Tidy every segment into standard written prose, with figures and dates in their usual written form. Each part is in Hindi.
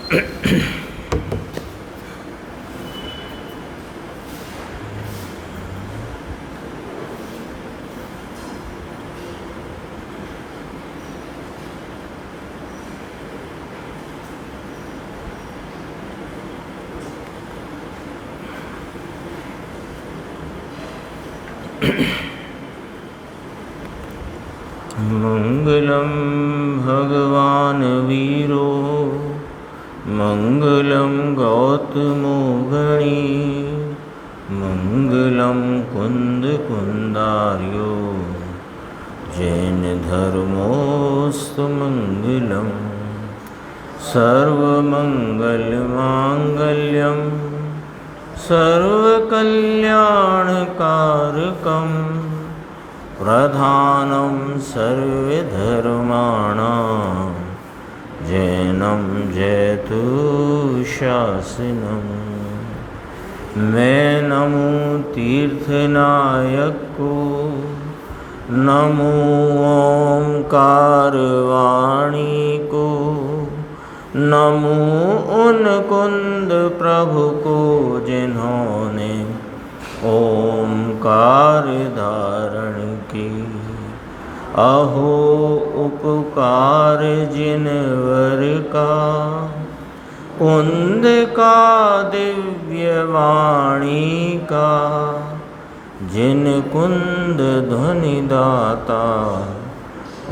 मंगलम भगवान वीरो मंगलम गौतमो गणी मंगलम कुंद कुंदार्यो जैन धर्मोस्तु मंगलम सर्वमंगल मांगल्यम सर्वकल्याणकारकम प्रधानं सर्वधर्माणां जैनं जयतु शासनम्। मैं नमो तीर्थनायक को, नमो ओंकारवाणी को, नमो उन कुंद प्रभु को जिन्होंने ओंकार धारण की। अहो उपकार जिनवर का, कुंद का दिव्य वाणी का, जिन कुंद ध्वनि दाता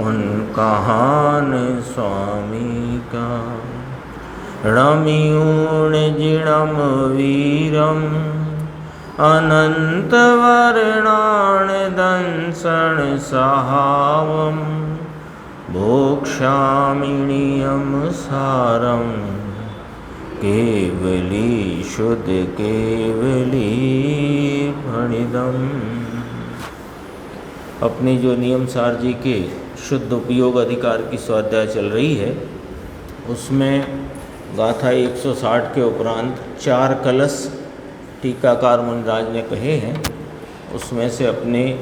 उन कहान स्वामी का। रमियूण जिणम वीरम अनंत वर्णान दंसन सहावम भोक्षामिणीयम सारम केवली शुद्ध केवली फणिदम। अपनी जो नियम सार जी के शुद्ध उपयोग अधिकार की स्वाध्याय चल रही है, उसमें गाथा 160 के उपरांत 4 कलश टीकाकार मुनिराज ने कहे हैं। उसमें से अपने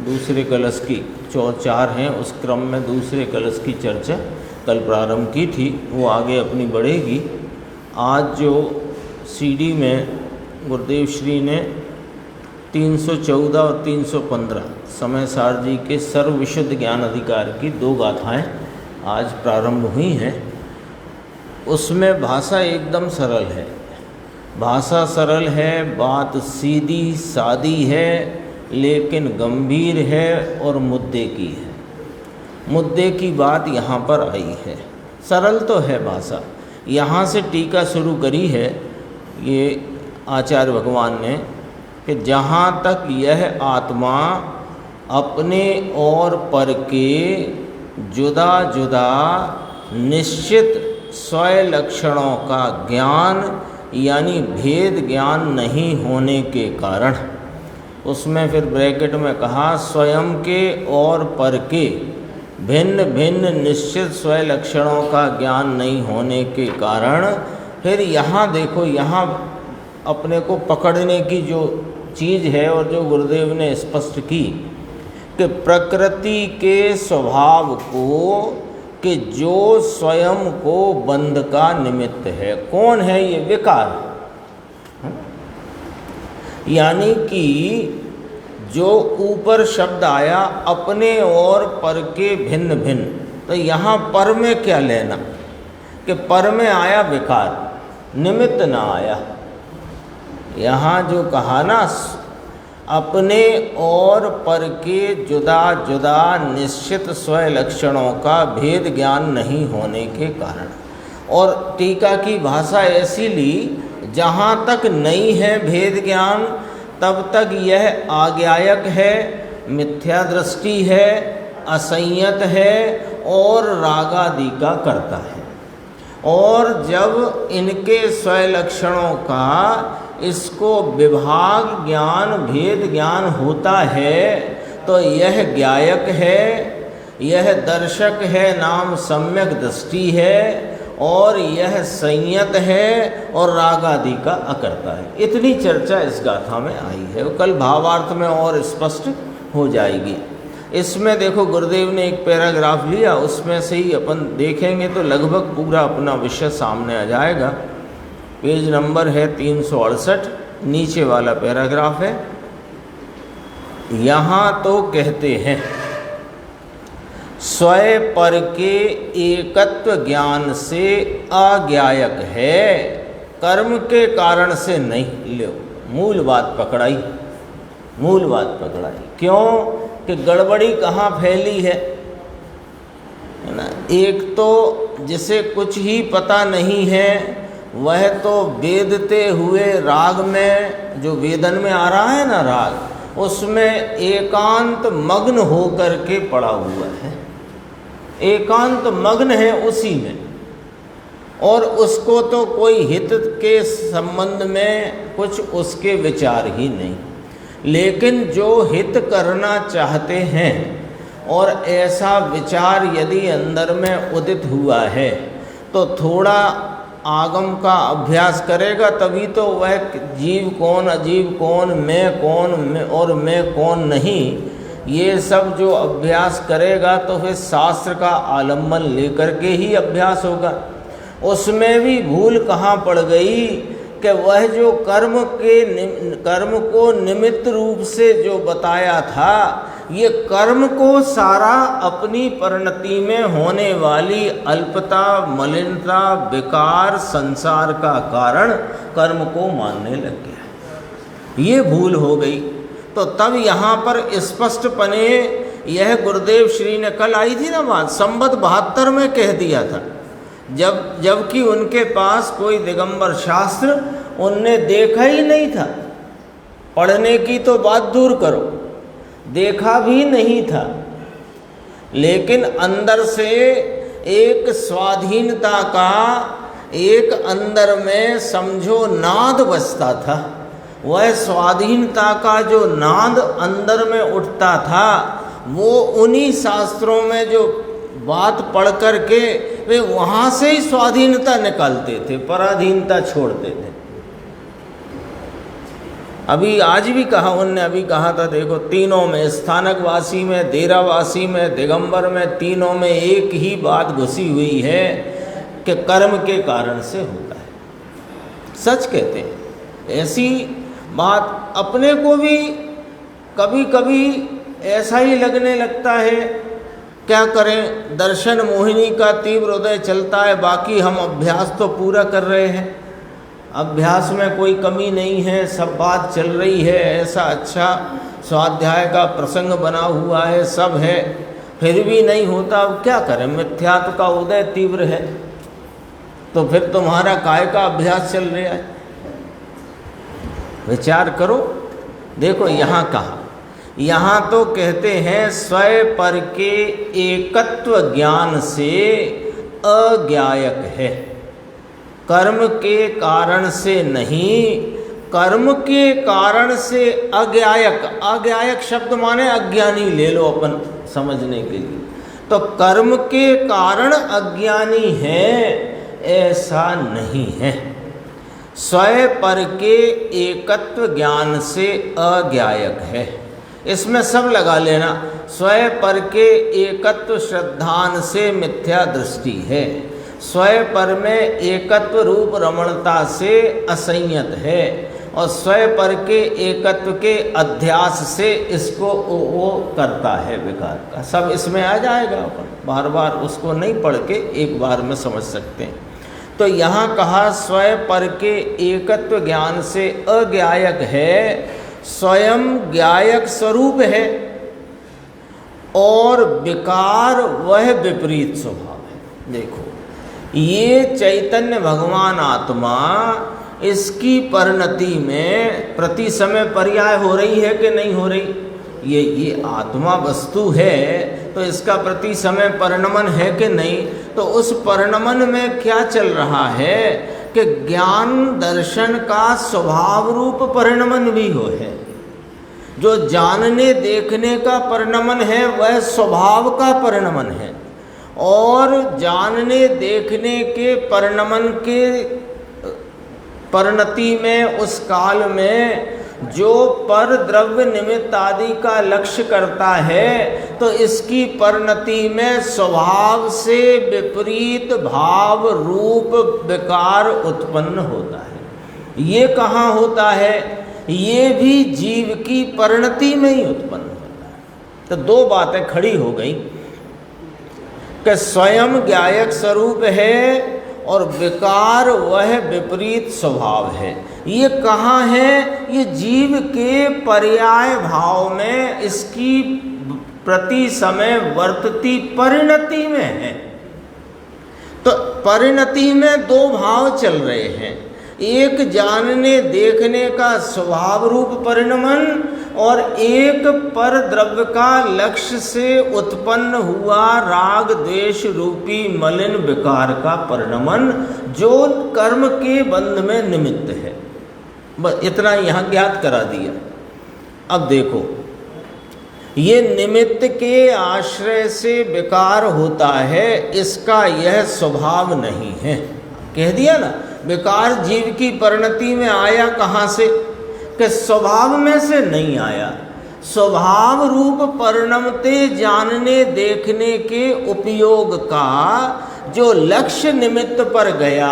दूसरे कलश की 4 हैं, उस क्रम में दूसरे कलश की चर्चा कल प्रारंभ की थी, वो आगे अपनी बढ़ेगी। आज जो सीडी में गुरुदेव श्री ने 314 और 315 समय सार जी के सर्व विशुद्ध ज्ञान अधिकार की 2 गाथाएं आज प्रारंभ हुई हैं। उसमें भाषा एकदम सरल है, भाषा सरल है, बात सीधी सादी है, लेकिन गंभीर है और मुद्दे की है। मुद्दे की बात यहाँ पर आई है। सरल तो है भाषा। यहाँ से टीका शुरू करी है ये आचार्य भगवान ने कि जहाँ तक यह आत्मा अपने और पर के जुदा जुदा निश्चित स्वय लक्षणों का ज्ञान यानी भेद ज्ञान नहीं होने के कारण, उसमें फिर ब्रैकेट में कहा स्वयं के और पर के भिन्न भिन्न निश्चित स्वय लक्षणों का ज्ञान नहीं होने के कारण, फिर यहाँ देखो, यहाँ अपने को पकड़ने की जो चीज़ है और जो गुरुदेव ने स्पष्ट की कि प्रकृति के स्वभाव को कि जो स्वयं को बंध का निमित्त है। कौन है ये? विकार। यानी कि जो ऊपर शब्द आया अपने और पर के भिन्न भिन्न, तो यहाँ पर में क्या लेना कि पर में आया विकार, निमित्त ना आया। यहाँ जो कहा ना अपने और पर के जुदा जुदा निश्चित स्वय लक्षणों का भेद ज्ञान नहीं होने के कारण, और टीका की भाषा ऐसी ली जहाँ तक नहीं है भेद ज्ञान तब तक यह आज्ञायक है, मिथ्या दृष्टि है, असंयत है और रागादि का करता है। और जब इनके स्वय लक्षणों का इसको विभाग ज्ञान भेद ज्ञान होता है तो यह ज्ञायक है, यह दर्शक है, नाम सम्यक दृष्टि है, और यह संयत है और राग आदि का अकर्ता है। इतनी चर्चा इस गाथा में आई है, कल भावार्थ में और स्पष्ट हो जाएगी। इसमें देखो गुरुदेव ने एक पैराग्राफ लिया, उसमें से ही अपन देखेंगे तो लगभग पूरा अपना विषय सामने आ जाएगा। पेज नंबर है 368, नीचे वाला पैराग्राफ है। यहाँ तो कहते हैं स्वयं पर के एकत्व ज्ञान से अज्ञायक है, कर्म के कारण से नहीं। लो मूल बात पकड़ाई, मूल बात पकड़ाई। क्यों कि गड़बड़ी कहाँ फैली है ना। एक तो जिसे कुछ ही पता नहीं है वह तो वेदते हुए राग में, जो वेदन में आ रहा है ना राग, उसमें एकांत मग्न होकर के पड़ा हुआ है, एकांत मग्न है उसी में, और उसको तो कोई हित के संबंध में कुछ उसके विचार ही नहीं। लेकिन जो हित करना चाहते हैं और ऐसा विचार यदि अंदर में उदित हुआ है तो थोड़ा आगम का अभ्यास करेगा, तभी तो वह जीव कौन, अजीव कौन, मैं कौन और मैं कौन नहीं, ये सब जो अभ्यास करेगा तो फिर शास्त्र का आलम्बन लेकर के ही अभ्यास होगा। उसमें भी भूल कहाँ पड़ गई कि वह जो कर्म को निमित्त रूप से जो बताया था, ये कर्म को सारा अपनी परिणति में होने वाली अल्पता, मलिनता, विकार, संसार का कारण कर्म को मानने लग गया। ये भूल हो गई। तो तब यहाँ पर स्पष्टपने यह गुरुदेव श्री ने कल आई थी ना बात, संवत 72 में कह दिया था, जबकि उनके पास कोई दिगंबर शास्त्र उनने देखा ही नहीं था। पढ़ने की तो बात दूर करो, देखा भी नहीं था। लेकिन अंदर से एक स्वाधीनता का, एक अंदर में समझो नाद बजता था। वह स्वाधीनता का जो नाद अंदर में उठता था, वो उन्हीं शास्त्रों में जो बात पढ़ कर के वे वहाँ से ही स्वाधीनता निकालते थे, पराधीनता छोड़ते थे। अभी आज भी कहा उनने, अभी कहा था देखो, तीनों में, स्थानकवासी में, देरावासी में, दिगंबर में, तीनों में एक ही बात घुसी हुई है कि कर्म के कारण से होता है। सच कहते हैं। ऐसी बात अपने को भी कभी कभी ऐसा ही लगने लगता है। क्या करें, दर्शन मोहिनी का तीव्र उदय चलता है, बाकी हम अभ्यास तो पूरा कर रहे हैं, अभ्यास में कोई कमी नहीं है, सब बात चल रही है, ऐसा अच्छा स्वाध्याय का प्रसंग बना हुआ है, सब है, फिर भी नहीं होता। अब क्या करें, मिथ्यात्व का उदय तीव्र है। तो फिर तुम्हारा काय का अभ्यास चल रहा है, विचार करो। देखो यहाँ कहा, यहाँ तो कहते हैं स्वयं पर के एकत्व ज्ञान से अज्ञायक है, कर्म के कारण से नहीं, कर्म के कारण से अज्ञायक। अज्ञायक शब्द माने अज्ञानी, ले लो अपन समझने के लिए। तो कर्म के कारण अज्ञानी है ऐसा नहीं है। स्वयं पर के एकत्व ज्ञान से अज्ञायक है, इसमें सब लगा लेना। स्वयं पर के एकत्व श्रद्धान से मिथ्या दृष्टि है, स्वयं पर में एकत्व रूप रमणता से असंयत है, और स्वयं पर के एकत्व के अध्यास से इसको वो करता है विकार का। सब इसमें आ जाएगा, अपन बार बार उसको नहीं पढ़ के एक बार में समझ सकते हैं। तो यहाँ कहा स्वयं पर के एकत्व ज्ञान से अज्ञायक है, स्वयं ज्ञायक स्वरूप है, और विकार वह विपरीत स्वभाव है। देखो, ये चैतन्य भगवान आत्मा, इसकी परिणति में प्रति समय पर्याय हो रही है कि नहीं हो रही? ये आत्मा वस्तु है तो इसका प्रति समय परिणमन है कि नहीं? तो उस परिणमन में क्या चल रहा है कि ज्ञान दर्शन का स्वभाव रूप परिणमन भी हो है। जो जानने देखने का परिणमन है वह स्वभाव का परिणमन है, और जानने देखने के परिणमन के परिणति में उस काल में जो पर द्रव्य निमित्त आदि का लक्ष्य करता है तो इसकी परिणति में स्वभाव से विपरीत भाव रूप विकार उत्पन्न होता है। ये कहाँ होता है? ये भी जीव की परिणति में ही उत्पन्न होता है। तो दो बातें खड़ी हो गई कि स्वयं ज्ञायक स्वरूप है और विकार वह विपरीत स्वभाव है। ये कहाँ है? ये जीव के पर्याय भाव में इसकी प्रति समय वर्तती परिणति में है। तो परिणति में दो भाव चल रहे हैं, एक जानने देखने का स्वभाव रूप परिणमन और एक पर द्रव्य का लक्ष्य से उत्पन्न हुआ राग द्वेष रूपी मलिन विकार का परिणमन, जो कर्म के बंध में निमित्त है। बस इतना यहाँ ज्ञात करा दिया। अब देखो, ये निमित्त के आश्रय से विकार होता है, इसका यह स्वभाव नहीं है। कह दिया ना, विकार जीव की परिणति में आया कहाँ से? कि स्वभाव में से नहीं आया। स्वभाव रूप परिणमते जानने देखने के उपयोग का जो लक्ष्य निमित्त पर गया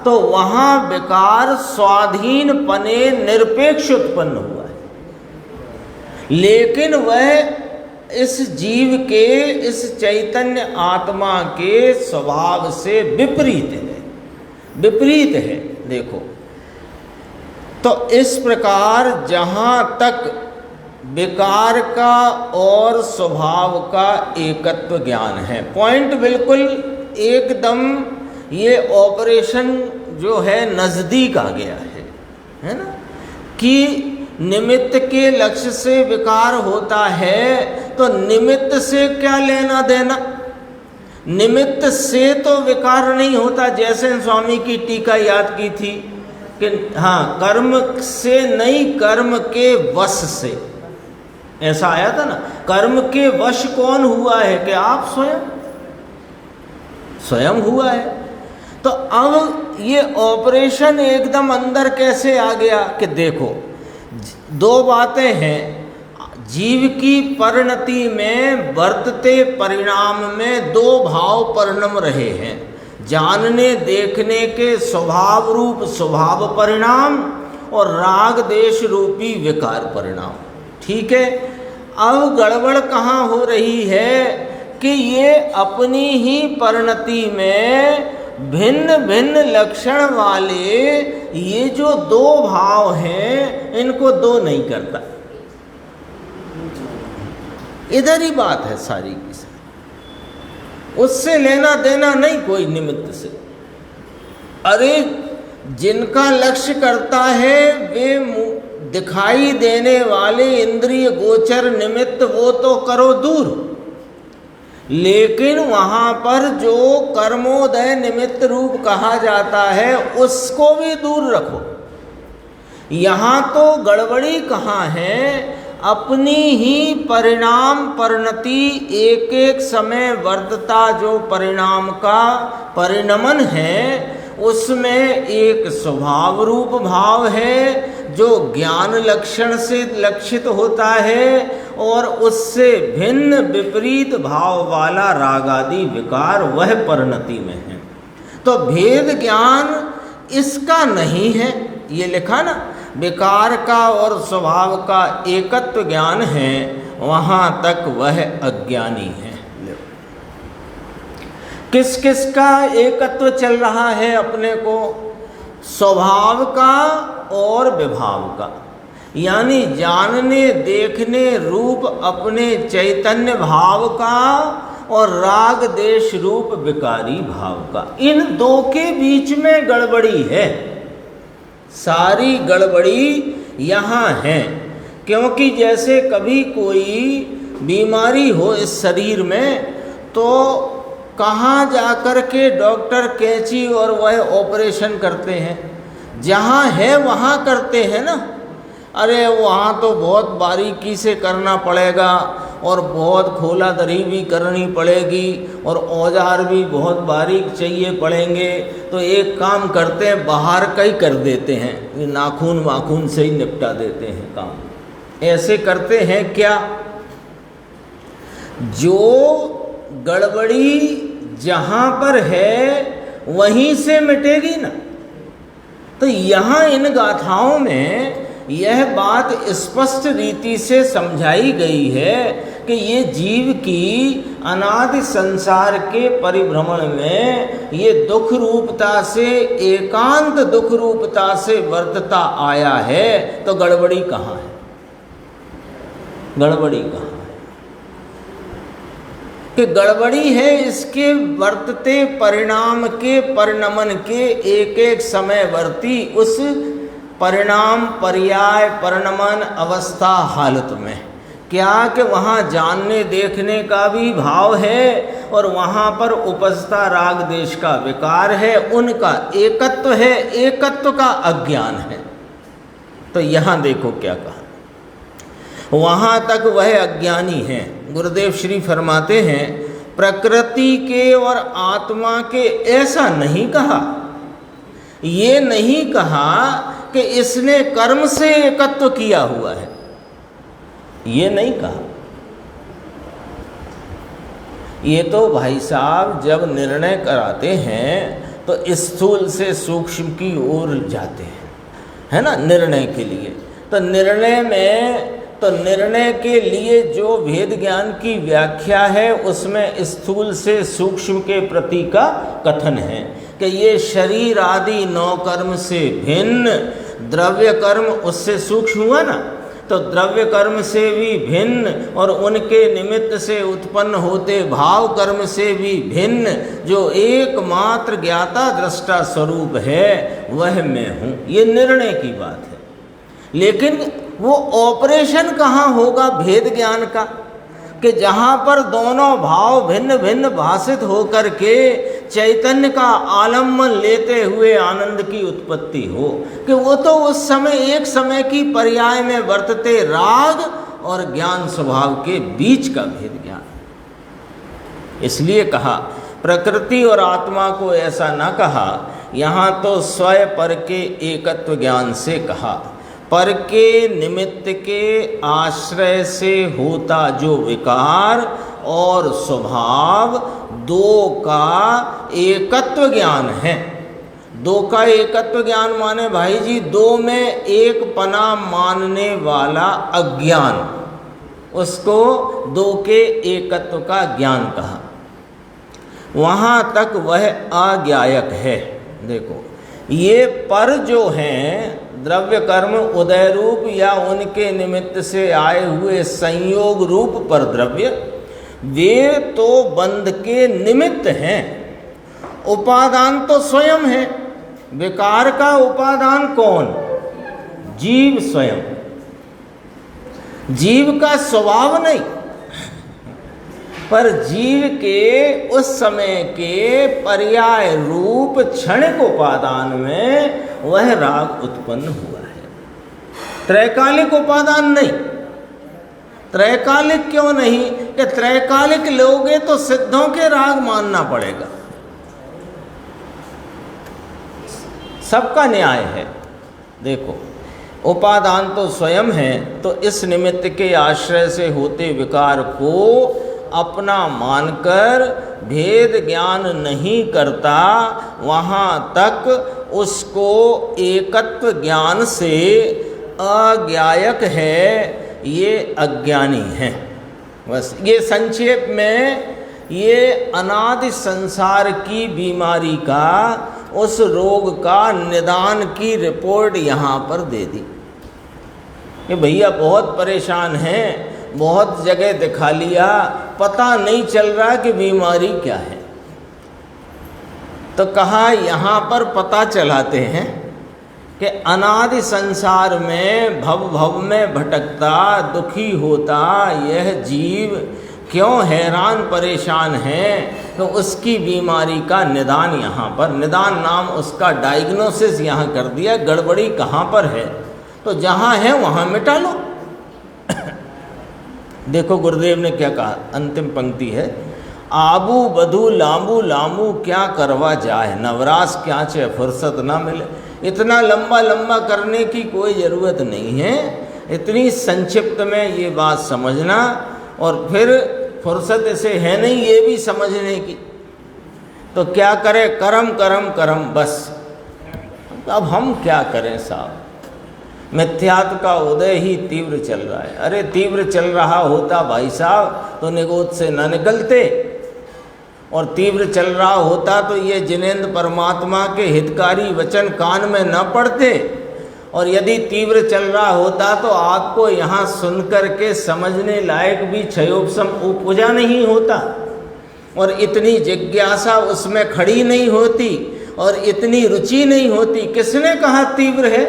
तो वहाँ विकार स्वाधीन पने निरपेक्ष उत्पन्न हुआ है, लेकिन वह इस जीव के, इस चैतन्य आत्मा के स्वभाव से विपरीत है, विपरीत है। देखो, तो इस प्रकार जहाँ तक विकार का और स्वभाव का एकत्व ज्ञान है, पॉइंट बिल्कुल एकदम ये ऑपरेशन जो है नज़दीक आ गया है ना, कि निमित्त के लक्ष्य से विकार होता है तो निमित्त से क्या लेना देना? निमित्त से तो विकार नहीं होता। जैसे स्वामी की टीका याद की थी कि हाँ, कर्म से नहीं, कर्म के वश से, ऐसा आया था ना। कर्म के वश कौन हुआ है? कि आप स्वयं हुआ है। तो अब ये ऑपरेशन एकदम अंदर कैसे आ गया कि देखो, दो बातें हैं। जीव की परिणति में वर्तते परिणाम में दो भाव परिणम रहे हैं, जानने देखने के स्वभाव रूप स्वभाव परिणाम और राग देश रूपी विकार परिणाम। ठीक है, अब गड़बड़ कहाँ हो रही है कि ये अपनी ही परिणति में भिन्न भिन्न लक्षण वाले ये जो दो भाव हैं, इनको दो नहीं करता। इधर ही बात है सारी की सारी, उससे लेना देना नहीं कोई निमित्त से। अरे जिनका लक्ष्य करता है वे दिखाई देने वाले इंद्रिय गोचर निमित्त वो तो करो दूर, लेकिन वहाँ पर जो कर्मोदय निमित्त रूप कहा जाता है उसको भी दूर रखो। यहाँ तो गड़बड़ी कहाँ है? अपनी ही परिणाम परिणति एक एक समय वर्तता जो परिणाम का परिणमन है, उसमें एक स्वभाव रूप भाव है जो ज्ञान लक्षण से लक्षित होता है और उससे भिन्न विपरीत भाव वाला रागादि विकार वह परिणति में है। तो भेद ज्ञान इसका नहीं है, ये लिखा ना, विकार का और स्वभाव का एकत्व ज्ञान है, वहाँ तक वह अज्ञानी है। किस किस का एकत्व चल रहा है अपने को? स्वभाव का और विभाव का, यानी जानने देखने रूप अपने चैतन्य भाव का और राग देश रूप विकारी भाव का। इन दो के बीच में गड़बड़ी है, सारी गड़बड़ी यहाँ है। क्योंकि जैसे कभी कोई बीमारी हो इस शरीर में तो कहाँ जाकर के डॉक्टर कैंची और वह ऑपरेशन करते हैं? जहाँ है वहाँ करते हैं ना। अरे वहाँ तो बहुत बारीकी से करना पड़ेगा, और बहुत खोला दरी भी करनी पड़ेगी और औजार भी बहुत बारीक चाहिए पड़ेंगे, तो एक काम करते हैं, बाहर का ही कर देते हैं, ये नाखून वाखून से ही निपटा देते हैं काम। ऐसे करते हैं क्या? जो गड़बड़ी जहाँ पर है वहीं से मिटेगी ना। तो यहाँ इन गाथाओं में यह बात स्पष्ट रीति से समझाई गई है कि ये जीव की अनादि संसार के परिभ्रमण में ये दुख रूपता से, एकांत दुख रूपता से वर्तता आया है। तो गड़बड़ी कहाँ है? गड़बड़ी कहाँ है? कि गड़बड़ी है इसके वर्तते परिणाम के, परिणमन के एक एक समयवर्ती उस परिणाम, पर्याय, परिणमन अवस्था हालत में। क्या कि वहाँ जानने देखने का भी भाव है और वहाँ पर उपजता राग देश का विकार है, उनका एकत्व है, एकत्व का अज्ञान है। तो यहाँ देखो क्या कहा, वहाँ तक वह अज्ञानी है। गुरुदेव श्री फरमाते हैं, प्रकृति के और आत्मा के ऐसा नहीं कहा, ये नहीं कहा कि इसने कर्म से एकत्व किया हुआ है, ये नहीं कहा। ये तो भाई साहब जब निर्णय कराते हैं तो स्थूल से सूक्ष्म की ओर जाते हैं, है ना, निर्णय के लिए। तो निर्णय में, तो निर्णय के लिए जो भेद ज्ञान की व्याख्या है उसमें स्थूल से सूक्ष्म के प्रति का कथन है कि ये शरीर आदि 9 कर्म से भिन्न, द्रव्य कर्म उससे सूक्ष्म हुआ ना, तो द्रव्य कर्म से भी भिन्न और उनके निमित्त से उत्पन्न होते भाव कर्म से भी भिन्न जो एकमात्र ज्ञाता दृष्टा स्वरूप है वह मैं हूँ। ये निर्णय की बात है। लेकिन वो ऑपरेशन कहाँ होगा भेद ज्ञान का, कि जहाँ पर दोनों भाव भिन्न भिन्न भाषित होकर के चैतन्य का आलम्बन लेते हुए आनंद की उत्पत्ति हो, कि वो तो उस समय एक समय की पर्याय में वर्तते राग और ज्ञान स्वभाव के बीच का भेद ज्ञान। इसलिए कहा प्रकृति और आत्मा को ऐसा ना कहा, यहाँ तो स्वयं पर के एकत्व ज्ञान से कहा। पर के निमित्त के आश्रय से होता जो विकार और स्वभाव, दो का एकत्व ज्ञान है। दो का एकत्व ज्ञान माने भाई जी दो में एक पना मानने वाला अज्ञान, उसको दो के एकत्व का ज्ञान कहा। वहाँ तक वह अज्ञायक है। देखो ये पर जो हैं द्रव्य कर्म उदय रूप या उनके निमित्त से आए हुए संयोग रूप पर द्रव्य, वे तो बंध के निमित्त हैं, उपादान तो स्वयं है। विकार का उपादान कौन? जीव स्वयं। जीव का स्वभाव नहीं, पर जीव के उस समय के पर्याय रूप क्षणिक उपादान में वह राग उत्पन्न हुआ है। त्रैकालिक उपादान नहीं। त्रैकालिक क्यों नहीं? कि त्रैकालिक लोगे तो सिद्धों के राग मानना पड़ेगा। सबका न्याय है। देखो उपादान तो स्वयं है, तो इस निमित्त के आश्रय से होते विकार को अपना मानकर भेद ज्ञान नहीं करता, वहाँ तक उसको एकत्व ज्ञान से अज्ञायक है, ये अज्ञानी है। बस ये संक्षेप में ये अनादि संसार की बीमारी का, उस रोग का निदान की रिपोर्ट यहाँ पर दे दी कि भैया बहुत परेशान हैं, बहुत जगह दिखा लिया, पता नहीं चल रहा कि बीमारी क्या है। तो कहा यहाँ पर पता चलाते हैं कि अनादि संसार में भव भव में भटकता दुखी होता यह जीव क्यों हैरान परेशान है, तो उसकी बीमारी का निदान यहाँ पर, निदान नाम उसका डायग्नोसिस यहाँ कर दिया। गड़बड़ी कहाँ पर है? तो जहाँ है वहाँ मिटा लो। देखो गुरुदेव ने क्या कहा, अंतिम पंक्ति है, आबू बधू लांबू लांबू क्या करवा जाए, नवरास क्या चे फुर्सत ना मिले। इतना लंबा लंबा करने की कोई ज़रूरत नहीं है, इतनी संक्षिप्त में ये बात समझना, और फिर फुर्सत इसे है नहीं ये भी समझने की। तो क्या करें, करम करम करम बस। अब हम क्या करें साहब, मिथ्यात्व का उदय ही तीव्र चल रहा है। अरे तीव्र चल रहा होता भाई साहब तो निगोद से न निकलते, और तीव्र चल रहा होता तो ये जिनेंद्र परमात्मा के हितकारी वचन कान में न पड़ते, और यदि तीव्र चल रहा होता तो आपको यहाँ सुन कर के समझने लायक भी क्षयोपशम उपजा नहीं होता, और इतनी जिज्ञासा उसमें खड़ी नहीं होती, और इतनी रुचि नहीं होती। किसने कहा तीव्र है?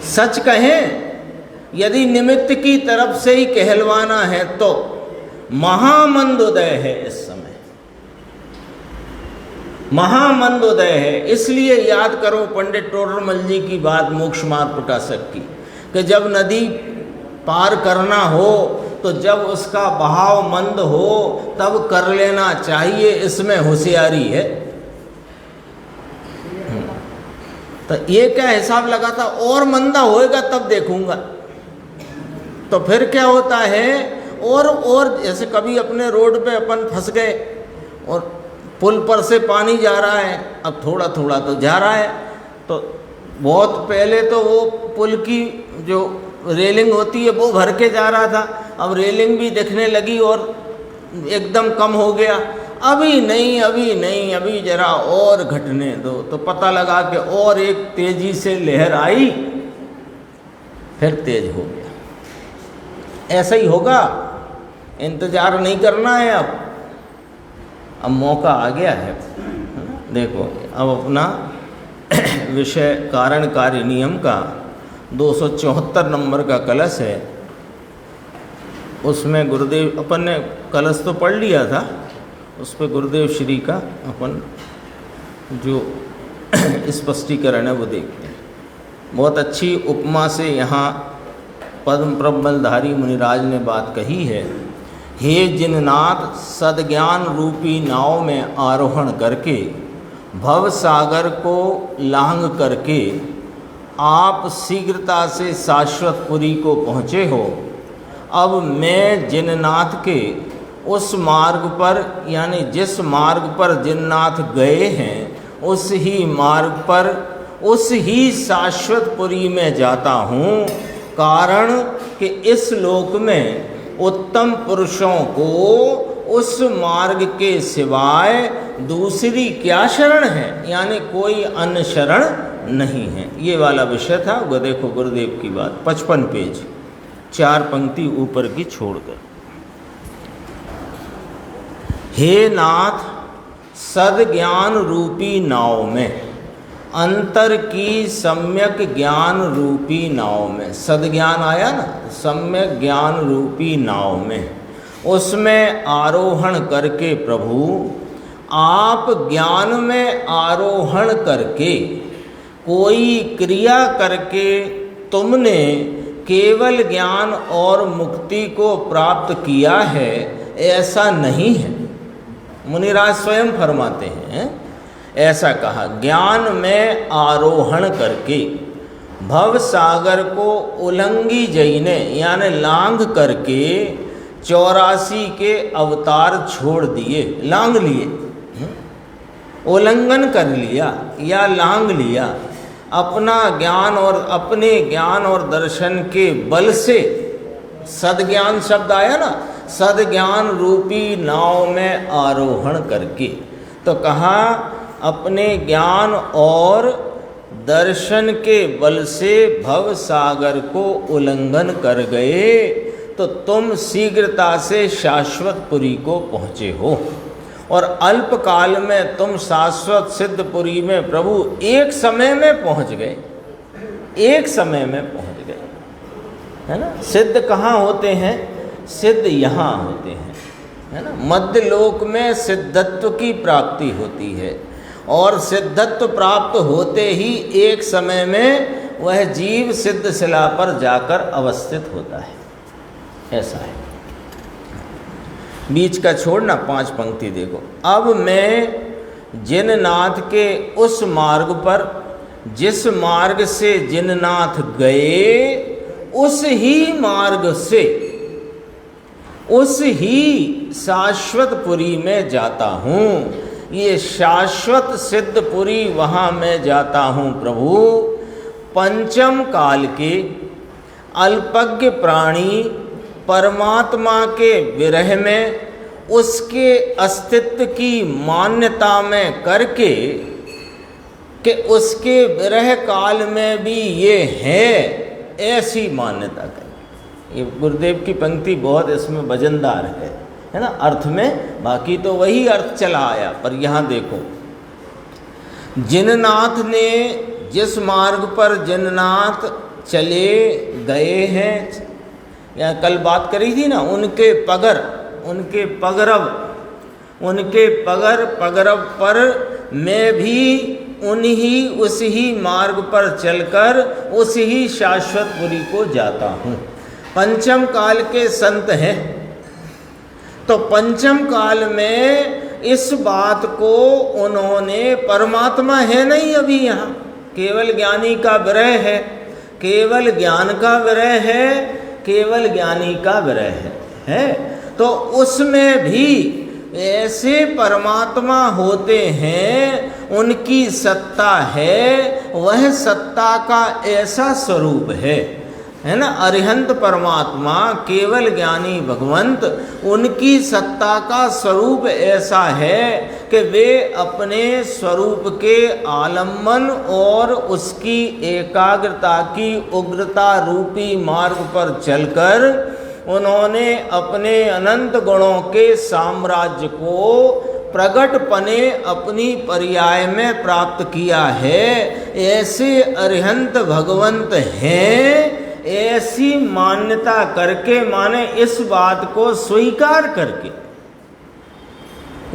सच कहें, यदि निमित्त की तरफ से ही कहलवाना है तो महामंदोदय है इस समय, महामंदोदय है। इसलिए याद करो पंडित टोडरमल जी की बात, मोक्ष मार्ग प्रकाशक की, कि जब नदी पार करना हो तो जब उसका बहाव मंद हो तब कर लेना चाहिए, इसमें होशियारी है। तो ये क्या हिसाब लगा था, और मंदा होएगा तब देखूंगा। तो फिर क्या होता है, और जैसे कभी अपने रोड पे अपन फंस गए और पुल पर से पानी जा रहा है, अब थोड़ा थोड़ा तो जा रहा है, तो बहुत पहले तो वो पुल की जो रेलिंग होती है वो भर के जा रहा था, अब रेलिंग भी दिखने लगी और एकदम कम हो गया। अभी नहीं, अभी नहीं, अभी जरा और घटने दो, तो पता लगा कि और एक तेजी से लहर आई, फिर तेज हो गया। ऐसा ही होगा, इंतजार नहीं करना है। अब मौका आ गया है। देखो अब अपना विषय कारण कार्य नियम का 274 नंबर का कलश है, उसमें गुरुदेव, अपन ने कलश तो पढ़ लिया था, उस पर गुरुदेव श्री का अपन जो स्पष्टीकरण है वो देखते हैं। बहुत अच्छी उपमा से यहाँ पद्म प्रबलधारी मुनिराज ने बात कही है। हे जिननाथ, सद्ज्ञान रूपी नाव में आरोहण करके भव सागर को लांघ करके आप शीघ्रता से शाश्वतपुरी को पहुँचे हो। अब मैं जिननाथ के उस मार्ग पर, यानी जिस मार्ग पर जिननाथ गए हैं उस ही मार्ग पर, उस ही शाश्वतपुरी में जाता हूँ। कारण कि इस लोक में उत्तम पुरुषों को उस मार्ग के सिवाय दूसरी क्या शरण है, यानी कोई अन्य शरण नहीं है। ये वाला विषय था। वो देखो गुरुदेव की बात, 55 पेज, 4 पंक्ति ऊपर की छोड़कर। हे नाथ, सद्ज्ञान रूपी नाव में, अंतर की सम्यक ज्ञान रूपी नाव में, सद्ज्ञान आया ना, सम्यक ज्ञान रूपी नाव में, उसमें आरोहण करके प्रभु आप ज्ञान में आरोहण करके कोई क्रिया करके तुमने केवल ज्ञान और मुक्ति को प्राप्त किया है, ऐसा नहीं है। मुनिराज स्वयं फरमाते हैं, ऐसा कहा, ज्ञान में आरोहण करके भव सागर को उल्लंघी जईने, यानी लांघ करके 84 के अवतार छोड़ दिए, लांघ लिए, उल्लंघन कर लिया या लांघ लिया, अपना ज्ञान और अपने ज्ञान और दर्शन के बल से। सद्ज्ञान शब्द आया ना, सद्ज्ञान रूपी नाव में आरोहण करके, तो कहा अपने ज्ञान और दर्शन के बल से भव सागर को उल्लंघन कर गए, तो तुम शीघ्रता से शाश्वतपुरी को पहुँचे हो, और अल्प काल में तुम शाश्वत सिद्धपुरी में प्रभु एक समय में पहुँच गए, एक समय में पहुँच गए, है ना। सिद्ध कहाँ होते हैं? सिद्ध यहाँ होते हैं, है ना। मध्य लोक में सिद्धत्व की प्राप्ति होती है, और सिद्धत्व प्राप्त होते ही एक समय में वह जीव सिद्ध शिला पर जाकर अवस्थित होता है। ऐसा है। बीच का छोड़ना, 5 पंक्ति देखो। अब मैं जिननाथ के उस मार्ग पर जिस मार्ग से जिननाथ गए, उस ही मार्ग से उस ही शाश्वतपुरी में जाता हूँ। ये शाश्वत सिद्धपुरी वहाँ मैं जाता हूँ प्रभु। पंचम काल के अल्पज्ञ प्राणी परमात्मा के विरह में उसके अस्तित्व की मान्यता में करके कि उसके विरह काल में भी ये है, ऐसी मान्यता करें। ये गुरुदेव की पंक्ति बहुत इसमें वजनदार है ना, अर्थ में। बाकी तो वही अर्थ चला आया, पर यहाँ देखो, जिननाथ ने जिस मार्ग पर जिननाथ चले गए हैं, या कल बात करी थी ना, उनके पगरव पर मैं भी उस ही मार्ग पर चलकर उस ही शाश्वतपुरी को जाता हूँ। पंचम काल के संत हैं, तो पंचम काल में इस बात को उन्होंने, परमात्मा है नहीं अभी यहाँ, केवल ज्ञानी का विरह है, केवल ज्ञान का विरह है, केवल ज्ञानी का विरह है। तो उसमें भी ऐसे परमात्मा होते हैं, उनकी सत्ता है, वह सत्ता का ऐसा स्वरूप है ना। अरिहंत परमात्मा, केवल ज्ञानी भगवंत, उनकी सत्ता का स्वरूप ऐसा है कि वे अपने स्वरूप के आलम्बन और उसकी एकाग्रता की उग्रता रूपी मार्ग पर चलकर उन्होंने अपने अनंत गुणों के साम्राज्य को प्रगटपने अपनी पर्याय में प्राप्त किया है। ऐसे अरिहंत भगवंत हैं, ऐसी मान्यता करके, माने इस बात को स्वीकार करके।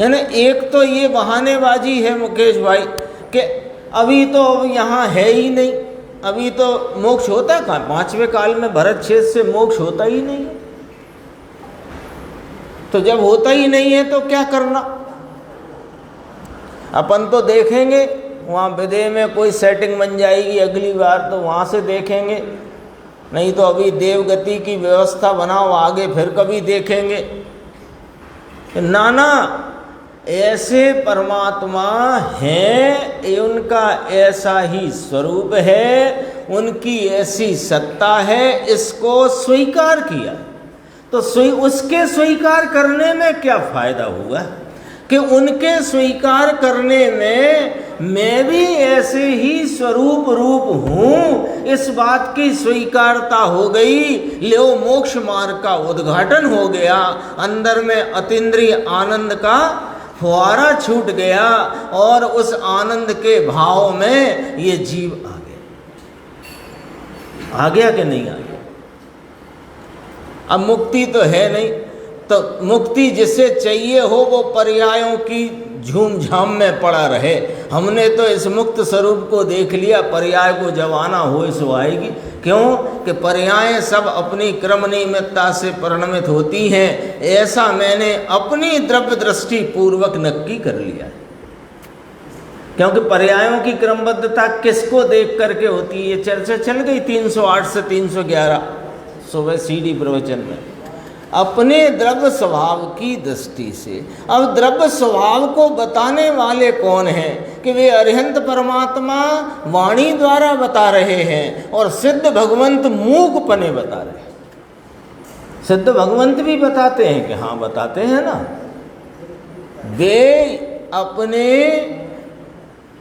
यानी एक तो ये बहानेबाजी है मुकेश भाई कि अभी तो यहाँ है ही नहीं, अभी तो मोक्ष होता कहाँ, 5वें काल में भरत छेद से मोक्ष होता ही नहीं है। तो जब होता ही नहीं है तो क्या करना। अपन तो देखेंगे वहाँ विदेह में कोई सेटिंग बन जाएगी अगली बार, तो वहाँ से देखेंगे, नहीं तो अभी देवगति की व्यवस्था बनाओ, आगे फिर कभी देखेंगे। नाना ऐसे परमात्मा हैं, उनका ऐसा ही स्वरूप है, उनकी ऐसी सत्ता है, इसको स्वीकार किया। तो उसके स्वीकार करने में क्या फायदा हुआ कि उनके स्वीकार करने में मैं भी ऐसे ही स्वरूप रूप हूँ, इस बात की स्वीकारता हो गई। ले मोक्ष मार्ग का उद्घाटन हो गया, अंदर में अतीन्द्रिय आनंद का फुहारा छूट गया और उस आनंद के भाव में ये जीव आ गया कि नहीं आ गया। अब मुक्ति तो है नहीं, तो मुक्ति जिसे चाहिए हो वो पर्यायों की झूम झाम में पड़ा रहे। हमने तो इस मुक्त स्वरूप को देख लिया, पर्याय को जब आना हो सो आएगी। क्यों कि पर्याय सब अपनी क्रम नियमितता से परिणमित होती हैं, ऐसा मैंने अपनी द्रव्य दृष्टि पूर्वक नक्की कर लिया। क्योंकि पर्यायों की क्रमबद्धता किसको देख करके होती है, ये चर्चा चल गई 308 से 311 सुबह सीडी प्रवचन में, अपने द्रव्य स्वभाव की दृष्टि से। अब द्रव्य स्वभाव को बताने वाले कौन हैं कि वे अरिहंत परमात्मा वाणी द्वारा बता रहे हैं और सिद्ध भगवंत मूकपने बता रहे हैं। सिद्ध भगवंत भी बताते हैं कि हाँ बताते हैं ना, वे अपने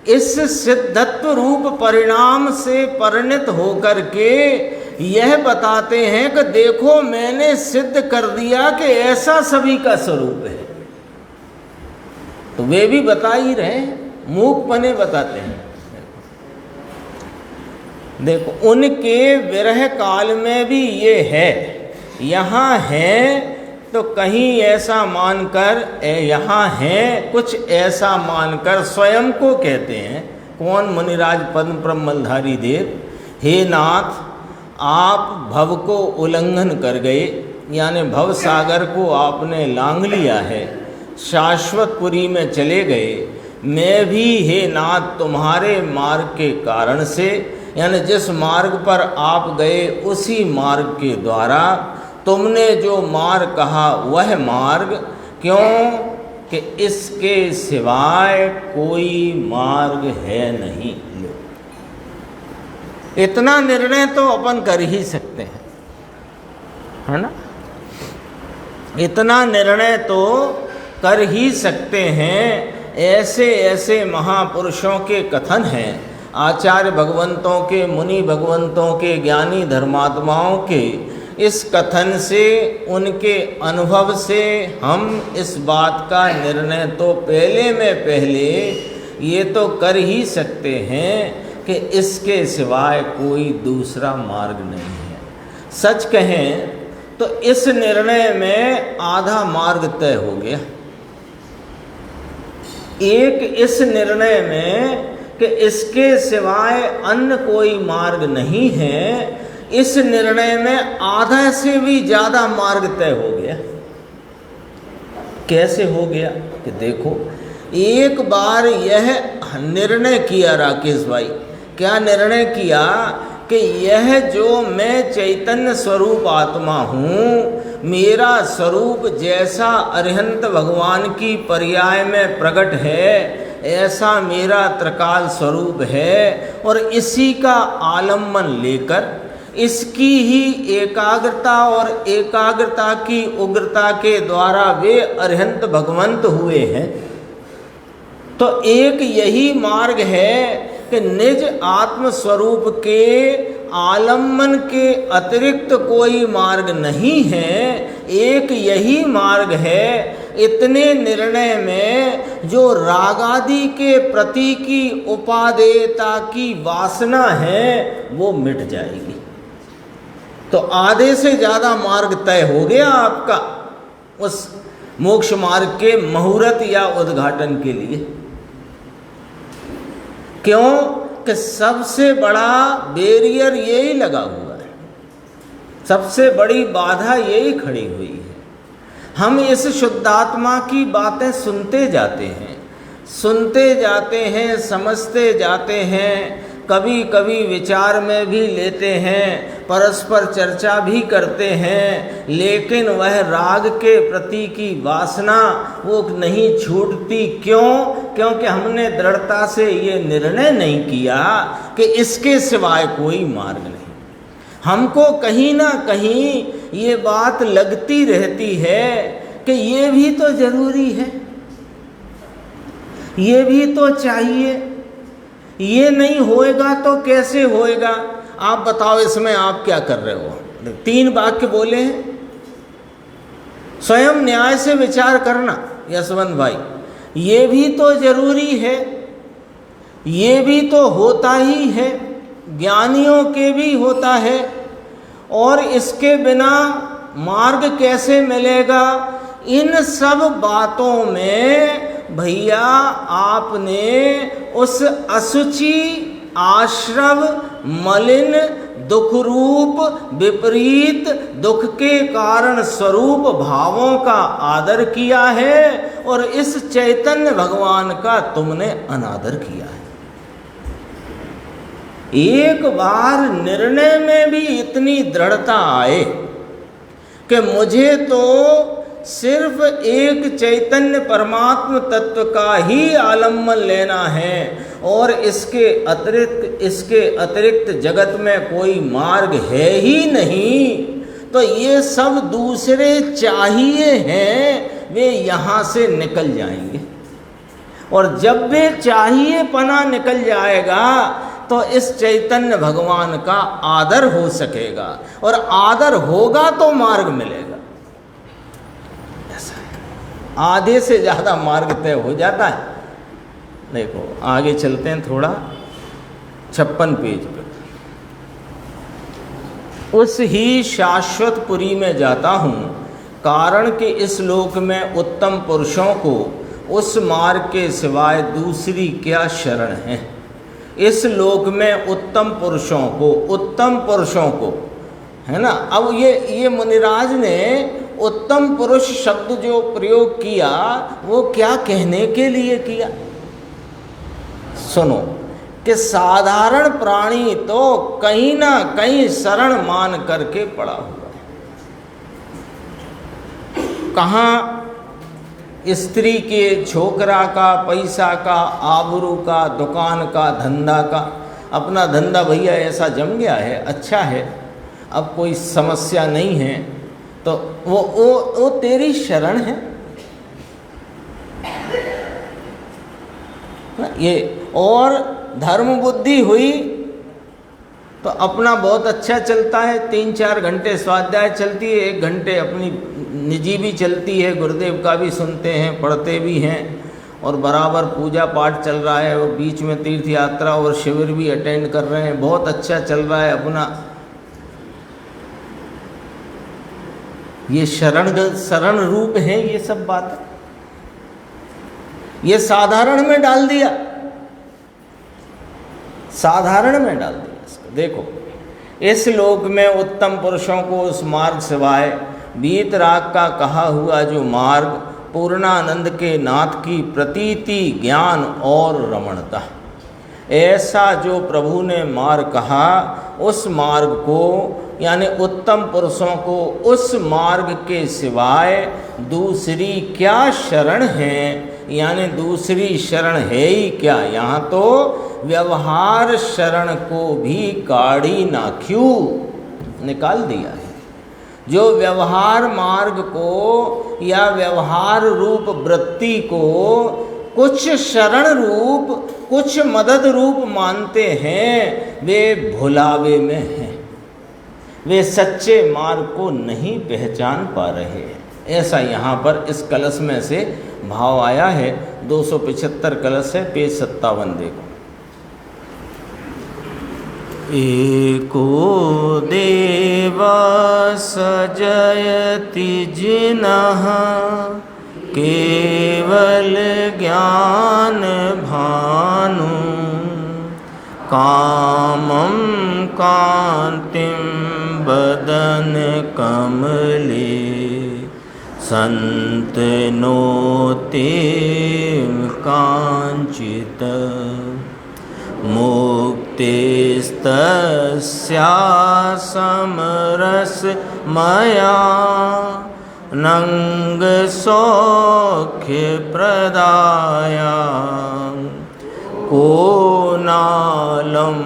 इस सिद्धत्व रूप परिणाम से परिणत होकर के यह बताते हैं कि देखो मैंने सिद्ध कर दिया कि ऐसा सभी का स्वरूप है। तो वे भी बता ही रहे, मूकपने बताते हैं। देखो उनके विरह काल में भी ये है, यहाँ है तो कहीं ऐसा मानकर, यहाँ है कुछ ऐसा मानकर स्वयं को कहते हैं। कौन? मुनिराज पद्म ब्रह्मधारी देव हे नाथ, आप भव को उल्लंघन कर गए, यानी भव सागर को आपने लांघ लिया है, शाश्वतपुरी में चले गए। मैं भी हे नाथ तुम्हारे मार्ग के कारण से, यानी जिस मार्ग पर आप गए उसी मार्ग के द्वारा तुमने जो मार्ग कहा वह मार्ग, क्यों कि इसके सिवाय कोई मार्ग है नहीं। इतना निर्णय तो अपन कर ही सकते हैं, है ना। इतना निर्णय तो कर ही सकते हैं। ऐसे ऐसे महापुरुषों के कथन हैं, आचार्य भगवंतों के, मुनि भगवंतों के, ज्ञानी धर्मात्माओं के, इस कथन से, उनके अनुभव से हम इस बात का निर्णय तो पहले ये तो कर ही सकते हैं कि इसके सिवाय कोई दूसरा मार्ग नहीं है। सच कहें तो इस निर्णय में आधा मार्ग तय हो गया। एक इस निर्णय में कि इसके सिवाय अन्य कोई मार्ग नहीं है, इस निर्णय में आधा से भी ज़्यादा मार्ग तय हो गया। कैसे हो गया कि देखो, एक बार यह निर्णय किया राकेश भाई, क्या निर्णय किया कि यह जो मैं चैतन्य स्वरूप आत्मा हूँ, मेरा स्वरूप जैसा अरिहंत भगवान की पर्याय में प्रकट है ऐसा मेरा त्रिकाल स्वरूप है, और इसी का आलम्बन लेकर इसकी ही एकाग्रता और एकाग्रता की उग्रता के द्वारा वे अरिहंत भगवंत हुए हैं। तो एक यही मार्ग है कि निज आत्म स्वरूप के आलम्बन के अतिरिक्त कोई मार्ग नहीं है। एक यही मार्ग है। इतने निर्णय में जो रागादि के प्रति की उपादेयता की वासना है वो मिट जाएगी। तो आधे से ज़्यादा मार्ग तय हो गया आपका उस मोक्ष मार्ग के मुहूर्त या उद्घाटन के लिए। क्यों कि सबसे बड़ा बैरियर यही लगा हुआ है, सबसे बड़ी बाधा यही खड़ी हुई है। हम इस शुद्धात्मा की बातें सुनते जाते हैं, समझते जाते हैं, कभी कभी विचार में भी लेते हैं, परस्पर चर्चा भी करते हैं, लेकिन वह राग के प्रति की वासना वो नहीं छूटती। क्यों? क्योंकि हमने दृढ़ता से ये निर्णय नहीं किया कि इसके सिवाय कोई मार्ग नहीं। हमको कहीं ना कहीं ये बात लगती रहती है कि ये भी तो जरूरी है, ये भी तो चाहिए, ये नहीं होएगा तो कैसे होएगा। आप बताओ इसमें आप क्या कर रहे हो। 3 वाक्य बोले हैं, स्वयं न्याय से विचार करना यशवंत भाई। ये भी तो जरूरी है, ये भी तो होता ही है, ज्ञानियों के भी होता है, और इसके बिना मार्ग कैसे मिलेगा। इन सब बातों में भैया आपने उस असुचि, आश्रव, मलिन, दुख रूप, विपरीत दुख के कारण स्वरूप भावों का आदर किया है, और इस चैतन्य भगवान का तुमने अनादर किया है। एक बार निर्णय में भी इतनी दृढ़ता आए कि मुझे तो सिर्फ एक चैतन्य परमात्म तत्व का ही आलम्बन लेना है, और इसके अतिरिक्त जगत में कोई मार्ग है ही नहीं। तो ये सब दूसरे चाहिए हैं, वे यहाँ से निकल जाएंगे। और जब वे चाहिए पना निकल जाएगा तो इस चैतन्य भगवान का आदर हो सकेगा, और आदर होगा तो मार्ग मिलेगा। आधे से ज़्यादा मार्ग तय हो जाता है। देखो आगे चलते हैं थोड़ा, 56 पेज पे। उस ही शाश्वतपुरी में जाता हूँ, कारण कि इस लोक में उत्तम पुरुषों को उस मार्ग के सिवाय दूसरी क्या शरण है। इस लोक में उत्तम पुरुषों को, है ना। अब ये मुनिराज ने उत्तम पुरुष शब्द जो प्रयोग किया वो क्या कहने के लिए किया? सुनो कि साधारण प्राणी तो कहीं ना कहीं शरण मान करके पड़ा हुआ है। कहाँ स्त्री के, छोकरा का, पैसा का, आबरू का, दुकान का, धंधा का, अपना धंधा भैया ऐसा जम गया है, अच्छा है, अब कोई समस्या नहीं है, तो वो तेरी शरण है। ये और धर्म बुद्धि हुई तो अपना बहुत अच्छा चलता है, 3-4 घंटे स्वाध्याय चलती है, 1 घंटे अपनी निजी भी चलती है, गुरुदेव का भी सुनते हैं, पढ़ते भी हैं, और बराबर पूजा पाठ चल रहा है, और बीच में तीर्थ यात्रा और शिविर भी अटेंड कर रहे हैं, बहुत अच्छा चल रहा है अपना। ये शरण रूप है ये सब बातें, ये साधारण में डाल दिया, साधारण में डाल दिया इसको। देखो, इस लोक में उत्तम पुरुषों को उस मार्ग सिवाय वीतराग का कहा हुआ जो मार्ग, पूर्णानंद के नाथ की प्रतीति, ज्ञान और रमणता, ऐसा जो प्रभु ने मार्ग कहा, उस मार्ग को यानी उत्तम पुरुषों को उस मार्ग के सिवाय दूसरी क्या शरण है, यानी दूसरी शरण है ही क्या। यहाँ तो व्यवहार शरण को भी काढ़ी नाख्यू निकाल दिया है। जो व्यवहार मार्ग को या व्यवहार रूप वृत्ति को कुछ शरण रूप, कुछ मदद रूप मानते हैं, वे भुलावे में हैं, वे सच्चे मार्ग को नहीं पहचान पा रहे हैं। ऐसा यहाँ पर इस कलश में से भाव आया है। 275 कलश है, पेज 57 देखो। एको देव सजयति जिनः केवल ज्ञान भानु, कामं कांतिं बदन कमले, संत नोते कांचित, मुक्तिस्तस्या समरस मया, नंग सौख्य प्रदाया, को नालम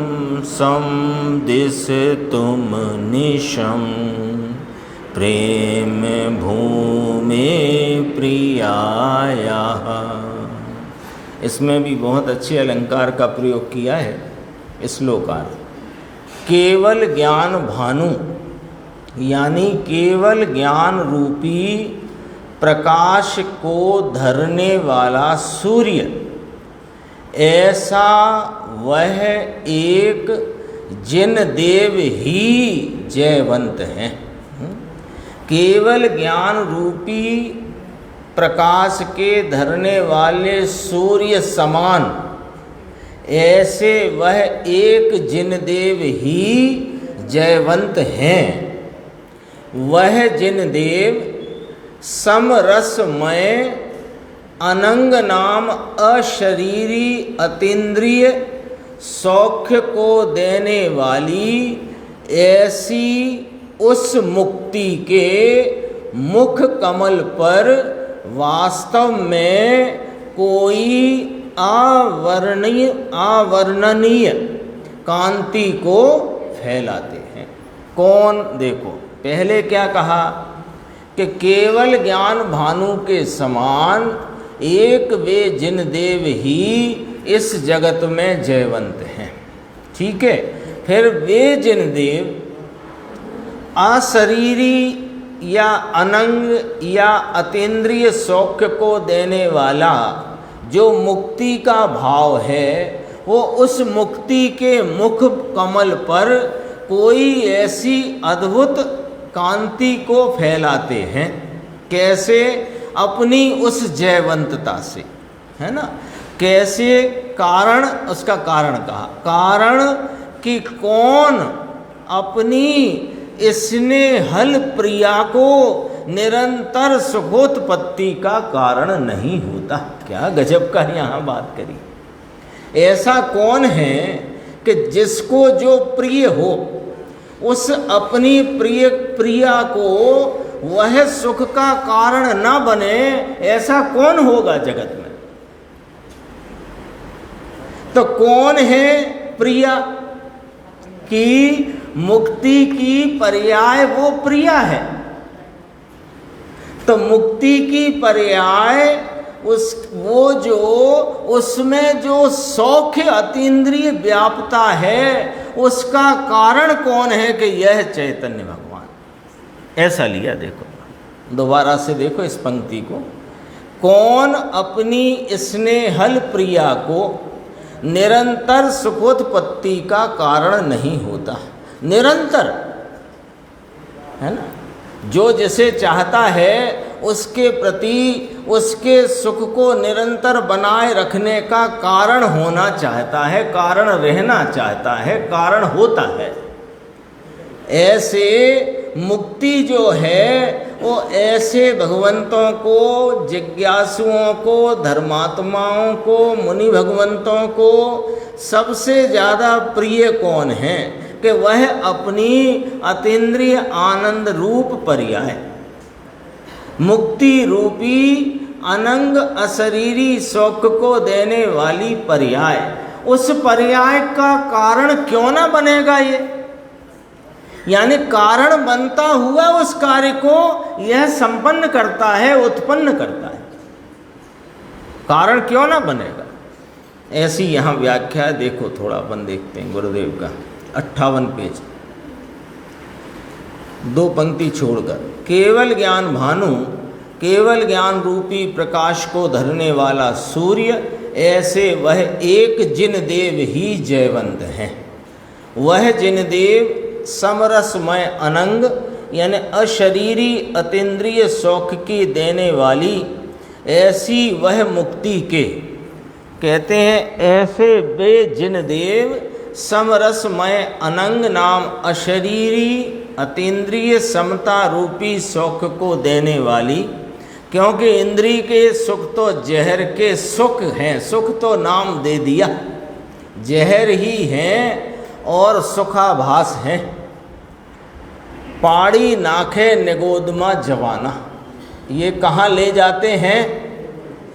समदिस तुम निशम, प्रेम भूमि प्रियाया। इसमें भी बहुत अच्छे अलंकार का प्रयोग किया है श्लोकार। केवल ज्ञान भानु यानी केवल ज्ञान रूपी प्रकाश को धरने वाला सूर्य, ऐसा वह एक जिन देव ही जयवंत हैं। केवल ज्ञान रूपी प्रकाश के धरने वाले सूर्य समान ऐसे वह एक जिन देव ही जयवंत हैं। वह जिन देव समरसमय अनंग नाम अशरीरी अतीन्द्रिय सौख्य को देने वाली ऐसी उस मुक्ति के मुख कमल पर वास्तव में कोई अवर्णनीय कांति को फैलाते हैं। कौन? देखो, पहले क्या कहा कि केवल ज्ञान भानु के समान एक वे जिन देव ही इस जगत में जयवंत हैं। ठीक है, फिर वे जिन देव अशरीरी या अनंग या अतीन्द्रिय सौख्य को देने वाला जो मुक्ति का भाव है, वो उस मुक्ति के मुख कमल पर कोई ऐसी अद्भुत कांति को फैलाते हैं। कैसे? अपनी उस जयवंतता से, है ना। कैसे कारण, उसका कारण कहा, कारण कि कौन अपनी स्नेहल प्रिया को निरंतर सुखोत्पत्ति का कारण नहीं होता। क्या गजब का यहाँ बात करी। ऐसा कौन है कि जिसको जो प्रिय हो उस अपनी प्रिया को वह सुख का कारण न बने, ऐसा कौन होगा जगत में? तो कौन है प्रिया की मुक्ति की पर्याय? वो प्रिया है। तो मुक्ति की पर्याय वो जो उसमें जो सौख्य अतीन्द्रिय व्याप्ता है, उसका कारण कौन है कि यह चैतन्य भगवान। ऐसा लिया। देखो दोबारा से देखो इस पंक्ति को, कौन अपनी स्नेहल प्रिया को निरंतर सुखोत्पत्ति का कारण नहीं होता। निरंतर है ना, जो जिसे चाहता है उसके प्रति उसके सुख को निरंतर बनाए रखने का कारण होना चाहता है, कारण रहना चाहता है, कारण होता है। ऐसे मुक्ति जो है वो ऐसे भगवंतों को, जिज्ञासुओं को, धर्मात्माओं को, मुनि भगवंतों को सबसे ज़्यादा प्रिय कौन है कि वह अपनी अतीन्द्रिय आनंद रूप पर्याय, मुक्ति रूपी अनंग अशरीरी शौक को देने वाली पर्याय, उस पर्याय का कारण क्यों ना बनेगा ये? यानी कारण बनता हुआ उस कार्य को यह संपन्न करता है, उत्पन्न करता है। कारण क्यों ना बनेगा? ऐसी यहाँ व्याख्या है। देखो थोड़ा अपन देखते हैं गुरुदेव का 58 पेज, 2 पंक्ति छोड़कर। केवल ज्ञान भानु, केवल ज्ञान रूपी प्रकाश को धरने वाला सूर्य, ऐसे वह एक जिन देव ही जयवंत हैं। वह जिन देव समरसमय अनंग यानी अशरीरी अतीन्द्रिय शौक की देने वाली, ऐसी वह मुक्ति के कहते हैं। ऐसे वे जिन देव समरसमय अनंग नाम अशरीरी अतीन्द्रिय समता रूपी शौक को देने वाली, क्योंकि इंद्रिय के सुख तो जहर के सुख हैं, सुख तो नाम दे दिया, जहर ही हैं और सुखाभास है। पाड़ी नाखे निगोदमा जवाना, ये कहाँ ले जाते हैं?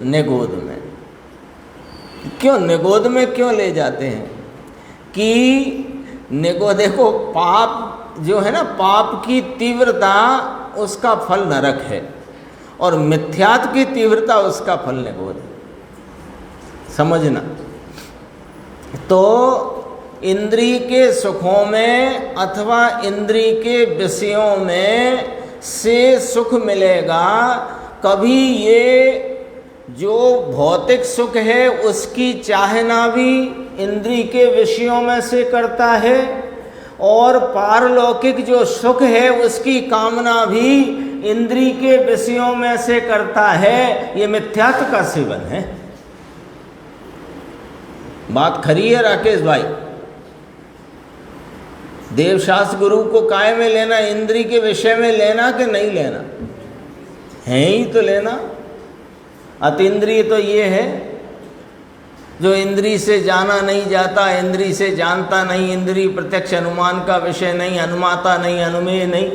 निगोद में। क्यों निगोद में क्यों ले जाते हैं? कि देखो पाप जो है ना, पाप की तीव्रता उसका फल नरक है और मिथ्यात्व की तीव्रता उसका फल निगोद है। समझना। तो इंद्रिय के सुखों में अथवा इंद्रिय के विषयों में से सुख मिलेगा। कभी ये जो भौतिक सुख है उसकी चाहना भी इंद्रिय के विषयों में से करता है, और पारलौकिक जो सुख है उसकी कामना भी इंद्रिय के विषयों में से करता है। ये मिथ्यात्व का सेवन है। बात खरी है राकेश भाई? देवशास्त्र गुरु को काय में लेना? इंद्रिय के विषय में लेना कि नहीं लेना? है ही तो लेना। अतीन्द्रिय तो ये है जो इंद्रिय से जाना नहीं जाता, इंद्रिय से जानता नहीं, इंद्रिय प्रत्यक्ष अनुमान का विषय नहीं, अनुमाता नहीं, अनुमेय नहीं,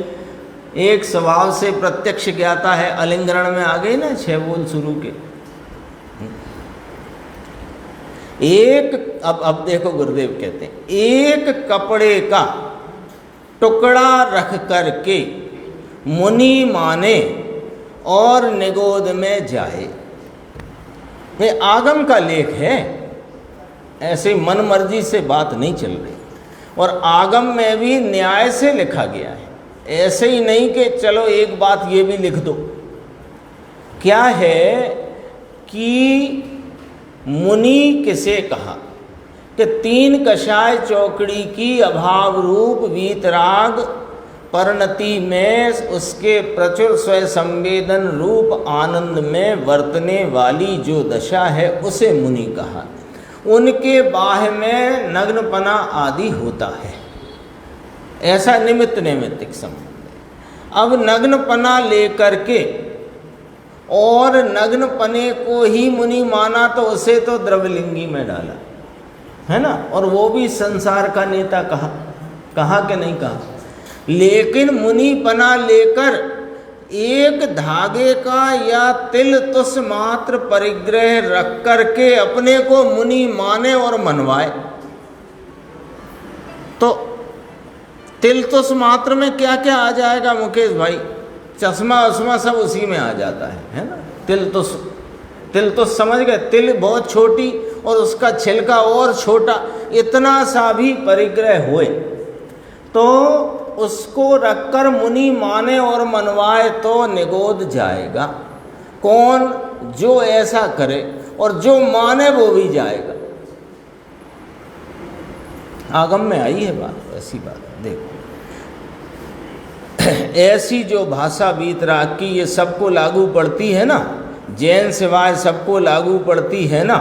एक स्वभाव से प्रत्यक्ष ज्ञाता है। अलिंगरण में आ गई ना 6 बोल शुरू के। एक अब देखो गुरुदेव कहते हैं, एक कपड़े का टुकड़ा रख करके मुनि माने और निगोद में जाए। ये आगम का लेख है, ऐसे मन मर्जी से बात नहीं चल रही। और आगम में भी न्याय से लिखा गया है, ऐसे ही नहीं कि चलो एक बात ये भी लिख दो। क्या है कि मुनि किसे कहा कि 3 कषाय चौकड़ी की अभाव रूप वीतराग परिणति में उसके प्रचुर स्वय संवेदन रूप आनंद में वर्तने वाली जो दशा है उसे मुनि कहा। उनके बाह्य में नग्नपना आदि होता है, ऐसा निमित्त नैमित्तिक संबंध है। अब नग्नपना लेकर के और नग्नपने को ही मुनि माना तो उसे तो द्रव्यलिंगी में डाला है ना, और वो भी संसार का नेता कहा कि नहीं कहा। लेकिन मुनिपना लेकर एक धागे का या तिल तुस मात्र परिग्रह रख करके अपने को मुनि माने और मनवाए, तो तिल तुस मात्र में क्या क्या आ जाएगा मुकेश भाई? चश्मा वश्मा सब उसी में आ जाता है ना। तिल तुस समझ गए? तिल बहुत छोटी और उसका छिलका और छोटा, इतना सा भी परिग्रह हुए तो उसको रखकर मुनि माने और मनवाए तो निगोद जाएगा। कौन? जो ऐसा करे, और जो माने वो भी जाएगा। आगम में आई है बात, ऐसी बात है। देखो ऐसी जो भाषा वीतराग की ये सबको लागू पड़ती है ना, जैन सिवाय सबको लागू पड़ती है ना।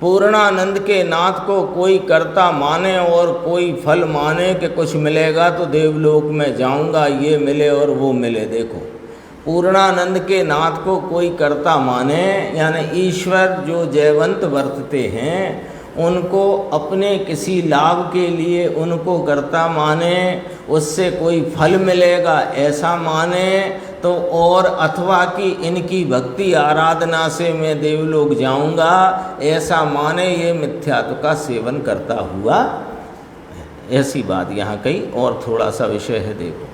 पूर्णानंद के नाथ को कोई कर्ता माने और कोई फल माने कि कुछ मिलेगा तो देवलोक में जाऊंगा, ये मिले और वो मिले। देखो पूर्णानंद के नाथ को कोई कर्ता माने, यानी ईश्वर जो जयवंत वर्तते हैं उनको अपने किसी लाभ के लिए उनको कर्ता माने, उससे कोई फल मिलेगा ऐसा माने तो, और अथवा कि इनकी भक्ति आराधना से मैं देवलोक जाऊंगा ऐसा माने, ये मिथ्यात्व का सेवन करता हुआ। ऐसी बात यहाँ कही। और थोड़ा सा विषय है, देखो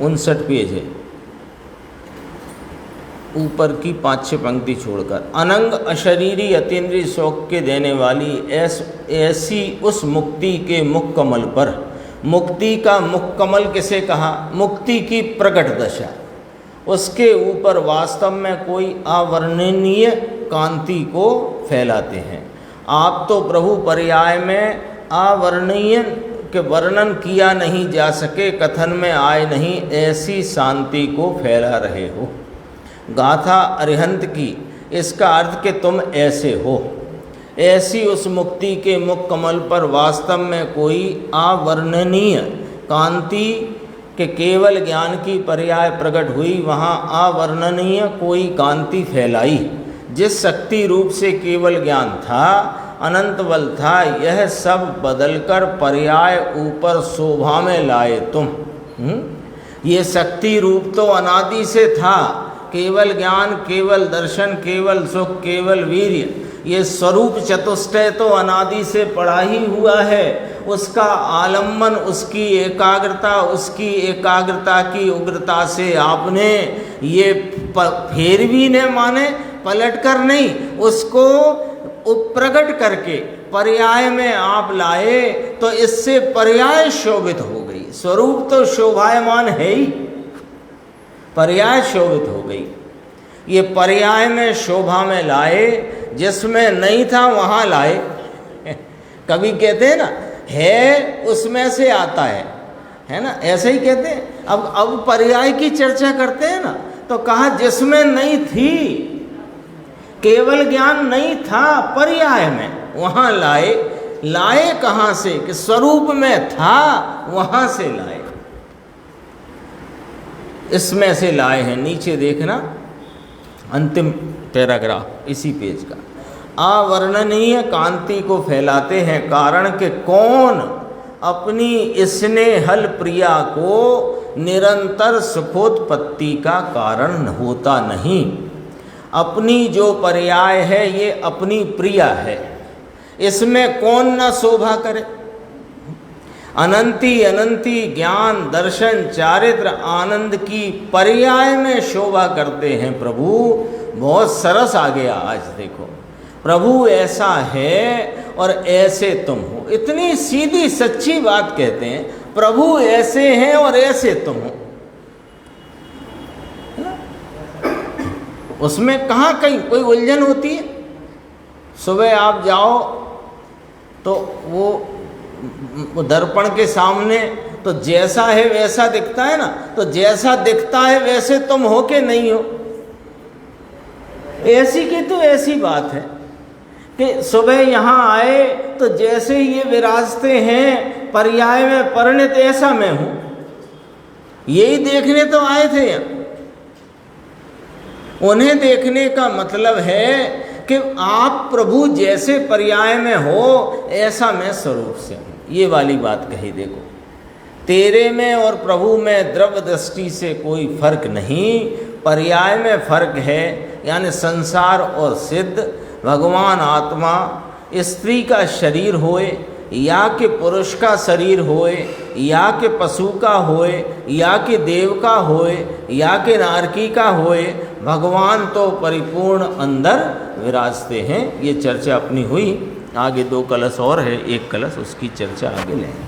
59 पेज है, ऊपर की 5-6 पंक्ति छोड़कर। अनंग अशरीरी अतीन्द्रिय शौक के देने वाली ऐसी उस मुक्ति के मुख कमल पर, मुक्ति का मुख कमल किसे कहा? मुक्ति की प्रकट दशा, उसके ऊपर वास्तव में कोई अवर्णनीय कांति को फैलाते हैं। आप तो प्रभु पर्याय में अवर्णनीय के वर्णन किया नहीं जा सके, कथन में आए नहीं, ऐसी शांति को फैला रहे हो। गाथा अरिहंत की, इसका अर्थ कि तुम ऐसे हो। ऐसी उस मुक्ति के मुख कमल पर वास्तव में कोई अवर्णनीय कांति के केवल ज्ञान की पर्याय प्रकट हुई, वहाँ अवर्णनीय कोई कांति फैलाई। जिस शक्ति रूप से केवल ज्ञान था, अनंत बल था, यह सब बदलकर पर्याय ऊपर शोभा में लाए तुम। ये शक्ति रूप तो अनादि से था, केवल ज्ञान, केवल दर्शन, केवल सुख, केवल वीर्य, ये स्वरूप चतुष्टय तो अनादि से पड़ा ही हुआ है। उसका आलम्बन, उसकी एकाग्रता की उग्रता से आपने ये फेर भी न माने, पलट कर नहीं, उसको प्रकट करके पर्याय में आप लाए तो इससे पर्याय शोभित हो गई। स्वरूप तो शोभायमान है ही, पर्याय शोभित हो गई। ये पर्याय में शोभा में लाए, जिसमें नहीं था वहाँ लाए। कभी कहते हैं ना, है उसमें से आता है ना, ऐसे ही कहते हैं। अब पर्याय की चर्चा करते हैं ना, तो कहा जिसमें नहीं थी, केवल ज्ञान नहीं था, पर्याय में वहाँ लाए कहाँ से? कि स्वरूप में था, वहाँ से लाए, इसमें से लाए हैं। नीचे देखना अंतिम पैराग्राफ इसी पेज का। अवर्णनीय कांति को फैलाते हैं, कारण कि कौन अपनी स्नेहल प्रिया को निरंतर सुखोत्पत्ति का कारण होता नहीं। अपनी जो पर्याय है ये अपनी प्रिया है, इसमें कौन न शोभा करे। अनंती ज्ञान, दर्शन, चारित्र, आनंद की पर्याय में शोभा करते हैं प्रभु। बहुत सरस आ गया आज देखो, प्रभु ऐसा है और ऐसे तुम हो। इतनी सीधी सच्ची बात कहते हैं, प्रभु ऐसे हैं और ऐसे तुम हो। उसमें कहाँ कहीं कोई उलझन होती है? सुबह आप जाओ तो वो दर्पण के सामने तो जैसा है वैसा दिखता है ना, तो जैसा दिखता है वैसे तुम हो के नहीं हो। ऐसी की तो ऐसी बात है कि सुबह यहाँ आए तो जैसे ही ये विराजते हैं पर्याय में परिणत ऐसा मैं हूँ, यही देखने तो आए थे यहाँ। उन्हें देखने का मतलब है कि आप प्रभु जैसे पर्याय में हो ऐसा मैं स्वरूप से हूँ। ये वाली बात कही। देखो, तेरे में और प्रभु में द्रव्य दृष्टि से कोई फर्क नहीं, पर्याय में फर्क है। यानी संसार और सिद्ध, भगवान आत्मा, स्त्री का शरीर होए या कि पुरुष का शरीर होए, या कि पशु का होए, या कि देव का होए, या कि नारकी का होए, भगवान तो परिपूर्ण अंदर विराजते हैं। ये चर्चा अपनी हुई। आगे 2 कलश और है, 1 कलश, उसकी चर्चा आगे लेंगे।